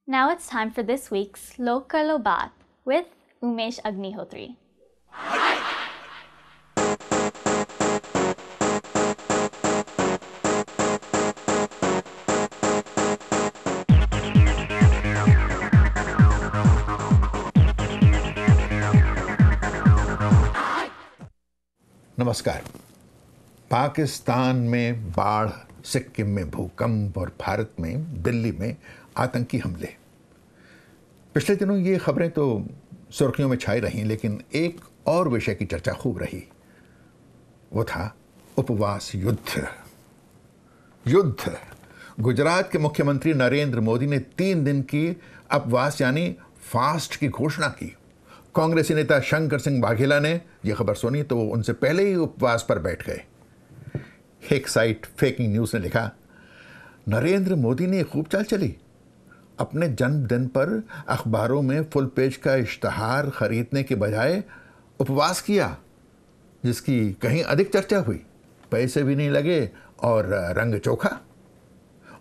Now it's time for this week's Lok Kar Lo Baat with Umesh Agnihotri. नमस्कार। पाकिस्तान में बाढ़, सिक्किम में भूकंप और भारत में दिल्ली में आतंकी हमले। पिछले दिनों ये खबरें तो सुर्खियों में छाई रहीं, लेकिन एक और विषय की चर्चा खूब रही। वो था उपवास युद्ध। गुजरात के मुख्यमंत्री नरेंद्र मोदी ने 3 दिन की उपवास यानी फास्ट की घोषणा की। कांग्रेसी नेता शंकर सिंह वाघेला ने यह खबर सुनी तो वो उनसे पहले ही उपवास पर बैठ गए। एक साइट फेकिंग न्यूज ने लिखा, नरेंद्र मोदी ने खूब चाल चली, अपने जन्मदिन पर अखबारों में फुल पेज का इश्तहार खरीदने के बजाय उपवास किया, जिसकी कहीं अधिक चर्चा हुई। पैसे भी नहीं लगे और रंग चोखा।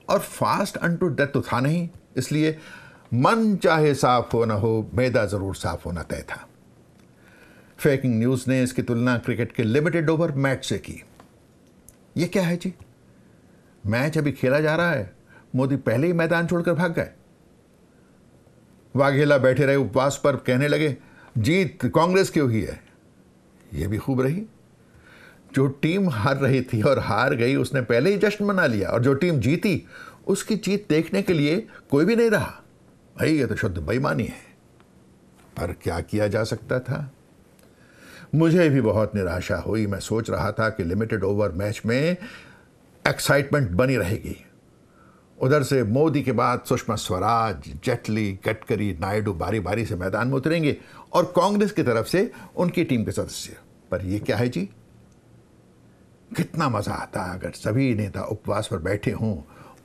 और फास्ट अनटू डेथ तो था नहीं, इसलिए मन चाहे साफ हो न हो, मैदा जरूर साफ होना तय था। फेकिंग न्यूज ने इसकी तुलना क्रिकेट के लिमिटेड ओवर मैच से की। यह क्या है जी? मैच अभी खेला जा रहा है, मोदी पहले ही मैदान छोड़कर भाग गए। वाघेला बैठे रहे उपवास पर, कहने लगे जीत कांग्रेस की हुई है। यह भी खूब रही। जो टीम हार रही थी और हार गई, उसने पहले ही जश्न मना लिया, और जो टीम जीती उसकी जीत देखने के लिए कोई भी नहीं रहा। भाई ये तो शुद्ध बेईमानी है। पर क्या किया जा सकता था? मुझे भी बहुत निराशा हुई। मैं सोच रहा था कि लिमिटेड ओवर मैच में एक्साइटमेंट बनी रहेगी। उधर से मोदी के बाद सुषमा स्वराज, जेटली, गडकरी, नायडू बारी बारी से मैदान में उतरेंगे, और कांग्रेस की तरफ से उनकी टीम के सदस्य। पर यह क्या है जी? कितना मजा आता अगर सभी नेता उपवास पर बैठे हों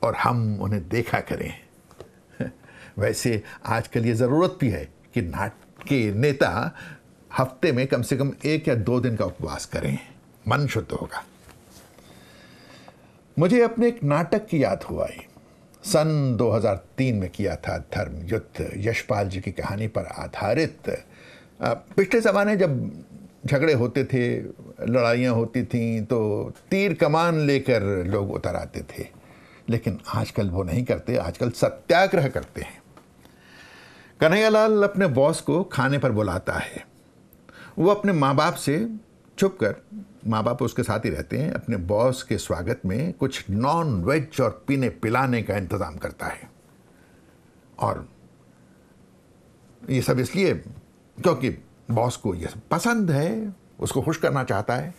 और हम उन्हें देखा करें। वैसे आजकल ये जरूरत भी है कि नेता हफ्ते में कम से कम 1 या 2 दिन का उपवास करें, मन शुद्ध होगा। मुझे अपने एक नाटक की याद हुआ। सन 2003 में किया था धर्म युद्ध, यशपाल जी की कहानी पर आधारित। पिछले ज़माने जब झगड़े होते थे, लड़ाइयाँ होती थीं, तो तीर कमान लेकर लोग उतर आते थे। लेकिन आजकल वो नहीं करते, आजकल सत्याग्रह करते हैं। कन्हैयालाल अपने बॉस को खाने पर बुलाता है। वो अपने माँ बाप से छुपकर, माँ बाप उसके साथ ही रहते हैं, अपने बॉस के स्वागत में कुछ नॉन वेज और पीने पिलाने का इंतजाम करता है। और ये सब इसलिए क्योंकि बॉस को ये सब पसंद है, उसको खुश करना चाहता है।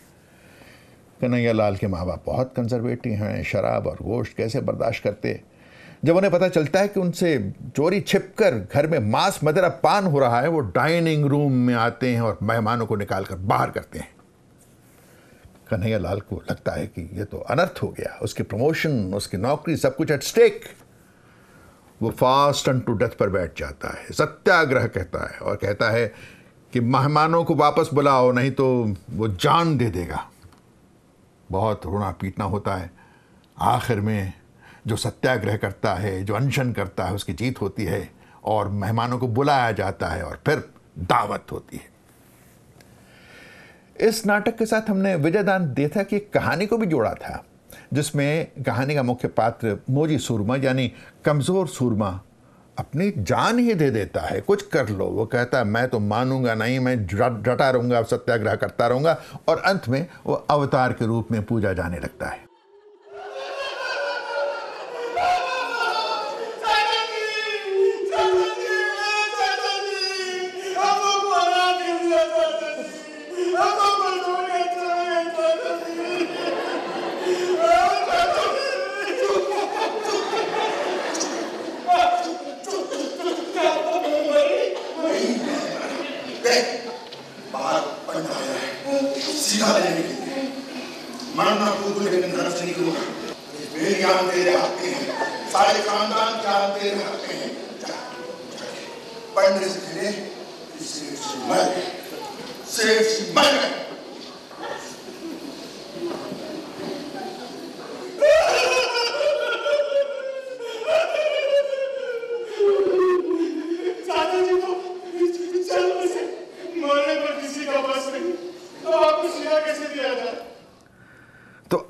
कन्हैयालाल के माँ बाप बहुत कंजर्वेटिव हैं, शराब और गोश्त कैसे बर्दाश्त करते। जब उन्हें पता चलता है कि उनसे चोरी छिपकर घर में मांस मदिरा पान हो रहा है, वो डाइनिंग रूम में आते हैं और मेहमानों को निकालकर बाहर करते हैं। कन्हैयालाल को लगता है कि ये तो अनर्थ हो गया, उसकी प्रमोशन, उसकी नौकरी, सब कुछ एट स्टेक। वो फास्ट अनटू डेथ पर बैठ जाता है, सत्याग्रह कहता है, और कहता है कि मेहमानों को वापस बुलाओ, नहीं तो वो जान दे देगा। बहुत रोना पीटना होता है। आखिर में जो सत्याग्रह करता है, जो अनशन करता है, उसकी जीत होती है, और मेहमानों को बुलाया जाता है और फिर दावत होती है। इस नाटक के साथ हमने विजयदान देथा की कहानी को भी जोड़ा था, जिसमें कहानी का मुख्य पात्र मोजी सूरमा यानी कमजोर सूरमा अपनी जान ही दे देता है। कुछ कर लो, वो कहता है मैं तो मानूंगा नहीं, मैं डटा रहूंगा, सत्याग्रह करता रहूंगा, और अंत में वो अवतार के रूप में पूजा जाने लगता है। मरना को लेकिन तरफ से निकलूंगा। मेरी आम तेरे हाथ में है, सारे खानदान के आम तेरे हाथ में है। पढ़ने से पहले सेठ से मर गए।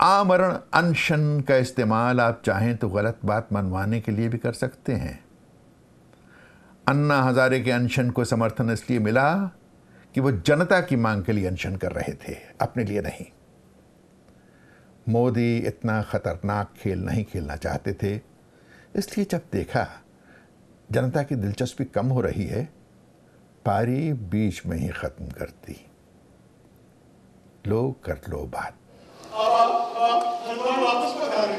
आमरण अनशन का इस्तेमाल आप चाहें तो गलत बात मनवाने के लिए भी कर सकते हैं। अन्ना हजारे के अनशन को समर्थन इसलिए मिला कि वो जनता की मांग के लिए अनशन कर रहे थे, अपने लिए नहीं। मोदी इतना खतरनाक खेल नहीं खेलना चाहते थे, इसलिए जब देखा जनता की दिलचस्पी कम हो रही है, पारी बीच में ही खत्म कर दी। लो कर लो बात। वापस बता रहे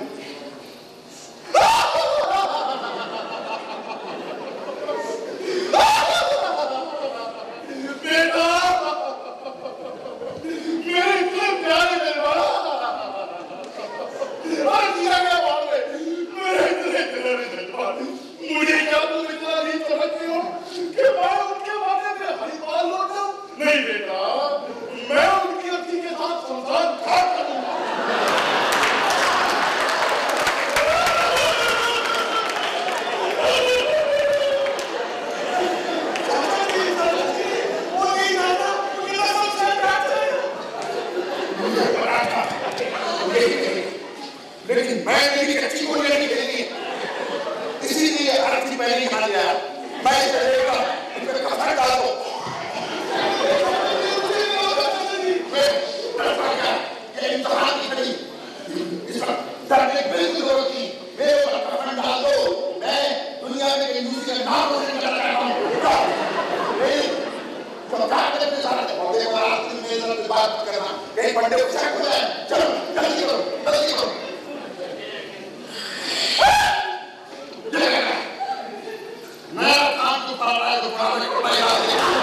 बेटा, मेरे इतने प्यारे मेहमान, और दिया गया बात है, मेरे इतने प्यारे मेहमान, मुझे क्या तुम इतना नहीं समझते हो कि मैं उनके बारे में हरिद्वार लौट जाऊं? नहीं बेटा, मैं उनकी अर्थी के साथ संसार घाट करूंगा। लेकिन मैं मेरी कच्ची गोली नहीं खेली, इसीलिए अर्थी मैं नहीं खा लिया। मैं चलेगा इनका कफन डाल दो। ये इम्तिहान की घड़ी, इस पर डरने की बिल्कुल जरूरत नहीं। मेरे ऊपर कफन डाल दो, मैं दुनिया में हिंदू का नाम रोशन करना चाहता हूँ। तो क्या करते सारा देखो, रात में मेरे बात करना, कहीं पंडे को शक हो जाए। चलो जल्दी करो, जल्दी करो। मैं काम तो कर रहा है, तो काम को बजा दे।